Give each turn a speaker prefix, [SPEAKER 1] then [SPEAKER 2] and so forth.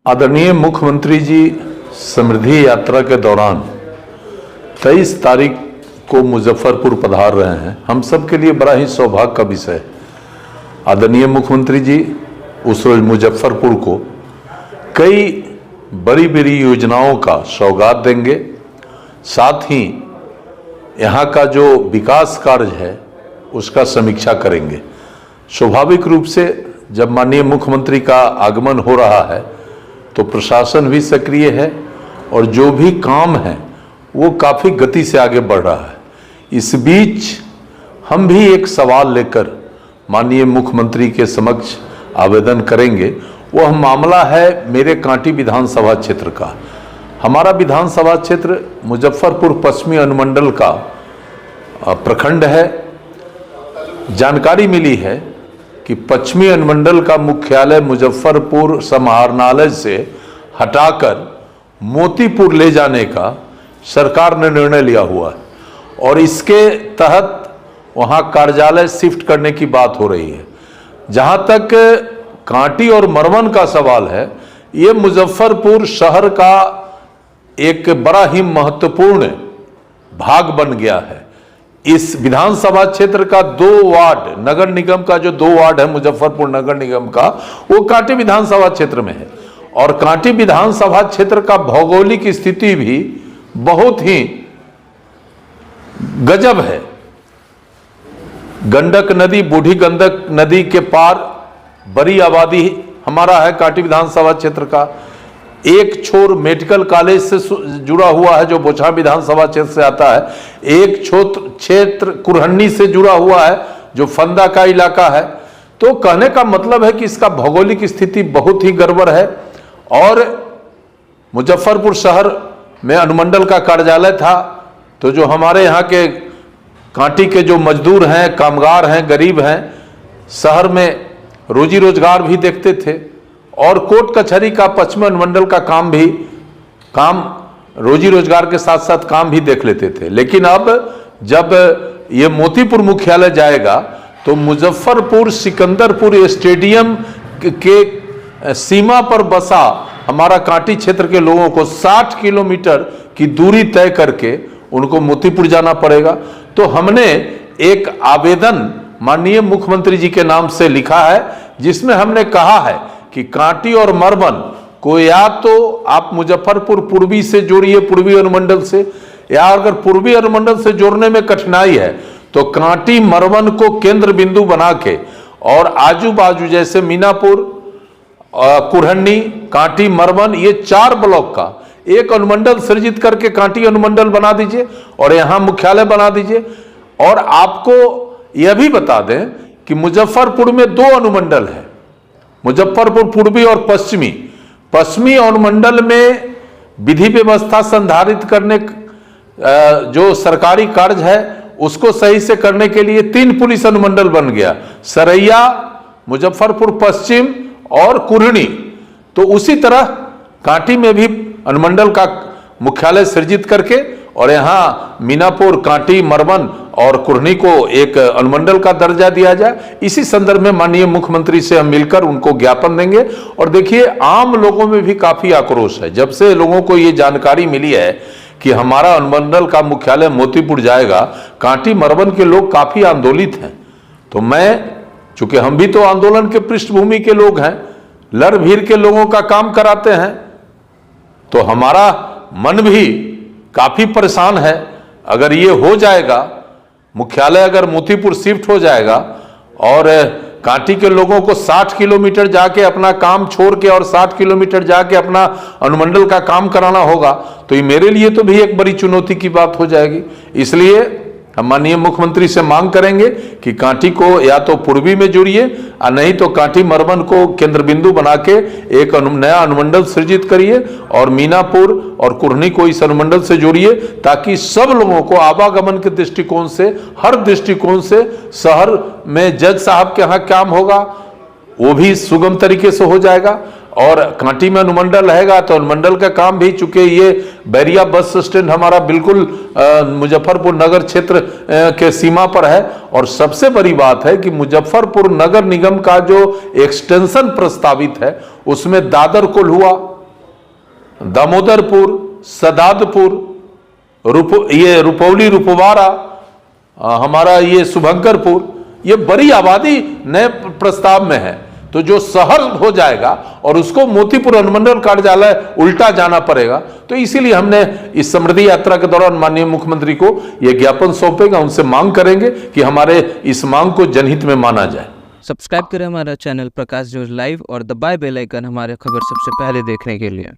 [SPEAKER 1] आदरणीय मुख्यमंत्री जी समृद्धि यात्रा के दौरान 23 तारीख को मुजफ्फरपुर पधार रहे हैं। हम सब के लिए बड़ा ही सौभाग्य का विषय है। आदरणीय मुख्यमंत्री जी उस रोज मुजफ्फरपुर को कई बड़ी बड़ी योजनाओं का सौगात देंगे, साथ ही यहाँ का जो विकास कार्य है उसका समीक्षा करेंगे। स्वाभाविक रूप से जब माननीय मुख्यमंत्री का आगमन हो रहा है तो प्रशासन भी सक्रिय है और जो भी काम है वो काफ़ी गति से आगे बढ़ रहा है। इस बीच हम भी एक सवाल लेकर माननीय मुख्यमंत्री के समक्ष आवेदन करेंगे। वह मामला है मेरे कांटी विधानसभा क्षेत्र का। हमारा विधानसभा क्षेत्र मुजफ्फरपुर पश्चिमी अनुमंडल का प्रखंड है। जानकारी मिली है कि पश्चिमी अनुमंडल का मुख्यालय मुजफ्फरपुर समाहरणालय से हटाकर मोतीपुर ले जाने का सरकार ने निर्णय लिया हुआ है और इसके तहत वहां कार्यालय शिफ्ट करने की बात हो रही है। जहां तक कांटी और मरवन का सवाल है, ये मुजफ्फरपुर शहर का एक बड़ा ही महत्वपूर्ण भाग बन गया है। इस विधानसभा क्षेत्र का 2 वार्ड, नगर निगम का जो 2 वार्ड है मुजफ्फरपुर नगर निगम का, वो कांटी विधानसभा क्षेत्र में है। और कांटी विधानसभा क्षेत्र का भौगोलिक स्थिति भी बहुत ही गजब है। गंडक नदी, बूढ़ी गंडक नदी के पार बड़ी आबादी हमारा है कांटी विधानसभा क्षेत्र का। एक छोर मेडिकल कॉलेज से जुड़ा हुआ है जो बोचहा विधानसभा क्षेत्र से आता है। एक क्षेत्र कुरहन्नी से जुड़ा हुआ है जो फंदा का इलाका है। तो कहने का मतलब है कि इसका भौगोलिक स्थिति बहुत ही गड़बड़ है। और मुजफ्फरपुर शहर में अनुमंडल का कार्यालय था तो जो हमारे यहाँ के कांटी के जो मजदूर हैं, कामगार हैं, गरीब हैं, शहर में रोजी रोजगार भी देखते थे और कोर्ट कचहरी का पश्चिमी अनुमंडल का काम रोजी रोजगार के साथ साथ काम भी देख लेते थे। लेकिन अब जब ये मोतीपुर मुख्यालय जाएगा तो मुजफ्फरपुर सिकंदरपुर स्टेडियम के सीमा पर बसा हमारा कांटी क्षेत्र के लोगों को 60 किलोमीटर की दूरी तय करके उनको मोतीपुर जाना पड़ेगा। तो हमने एक आवेदन माननीय मुख्यमंत्री जी के नाम से लिखा है जिसमें हमने कहा है कि कांटी और मरवन को या तो आप मुजफ्फरपुर पूर्वी से जोड़िए, पूर्वी अनुमंडल से, या अगर पूर्वी अनुमंडल से जोड़ने में कठिनाई है तो कांटी मरवन को केंद्र बिंदु बना के और आजू बाजू जैसे मीनापुर, कुरहन्नी, कांटी, मरवन, ये 4 ब्लॉक का एक अनुमंडल सृजित करके कांटी अनुमंडल बना दीजिए और यहां मुख्यालय बना दीजिए। और आपको यह भी बता दें कि मुजफ्फरपुर में 2 अनुमंडल है, मुजफ्फरपुर पूर्वी और पश्चिमी। पश्चिमी अनुमंडल में विधि व्यवस्था संधारित करने जो सरकारी कार्य है उसको सही से करने के लिए 3 पुलिस अनुमंडल बन गया, सरैया, मुजफ्फरपुर पश्चिम और कुरहनी। तो उसी तरह कांटी में भी अनुमंडल का मुख्यालय सृजित करके और यहाँ मीनापुर, कांटी, मरवन और कुरहनी को एक अनुमंडल का दर्जा दिया जाए। इसी संदर्भ में माननीय मुख्यमंत्री से हम मिलकर उनको ज्ञापन देंगे। और देखिए, आम लोगों में भी काफी आक्रोश है। जब से लोगों को ये जानकारी मिली है कि हमारा अनुमंडल का मुख्यालय मोतीपुर जाएगा, कांटी मरवन के लोग काफी आंदोलित हैं। तो चूंकि हम भी तो आंदोलन के पृष्ठभूमि के लोग हैं, लड़ भीड़ के लोगों का काम कराते हैं, तो हमारा मन भी काफी परेशान है। अगर ये हो जाएगा, मुख्यालय अगर मोतीपुर शिफ्ट हो जाएगा और कांटी के लोगों को 60 किलोमीटर जाके अपना काम छोड़ के और 60 किलोमीटर जाके अपना अनुमंडल का काम कराना होगा, तो ये मेरे लिए तो भी एक बड़ी चुनौती की बात हो जाएगी। इसलिए हम माननीय मुख्यमंत्री से मांग करेंगे कि कांटी को या तो पूर्वी में जोड़िए और नहीं तो कांटी मरवन को केंद्र बिंदु बना के एक नया अनुमंडल सृजित करिए और मीनापुर और कुरहनी को इस अनुमंडल से जोड़िए, ताकि सब लोगों को आवागमन के दृष्टिकोण से, हर दृष्टिकोण से, शहर में जज साहब के यहाँ काम होगा वो भी सुगम तरीके से हो जाएगा। और कांटी में अनुमंडल रहेगा तो अनुमंडल का काम भी, चूंकि ये बैरिया बस स्टैंड हमारा बिल्कुल मुजफ्फरपुर नगर क्षेत्र के सीमा पर है। और सबसे बड़ी बात है कि मुजफ्फरपुर नगर निगम का जो एक्सटेंशन प्रस्तावित है उसमें दादर कोल्हुआ, दामोदरपुर, सदादपुर, ये रुपौली, रुपवारा, हमारा ये शुभंकरपुर, ये बड़ी आबादी नए प्रस्ताव में है। तो जो शहर हो जाएगा और उसको मोतीपुर अनुमंडल कार्यालय उल्टा जाना पड़ेगा। तो इसीलिए हमने इस समृद्धि यात्रा के दौरान माननीय मुख्यमंत्री को यह ज्ञापन सौंपेगा, उनसे मांग करेंगे कि हमारे इस मांग को जनहित में माना जाए।
[SPEAKER 2] सब्सक्राइब करें हमारा चैनल प्रकाश न्यूज लाइव और दबाए बेल आइकन हमारे खबर सबसे पहले देखने के लिए।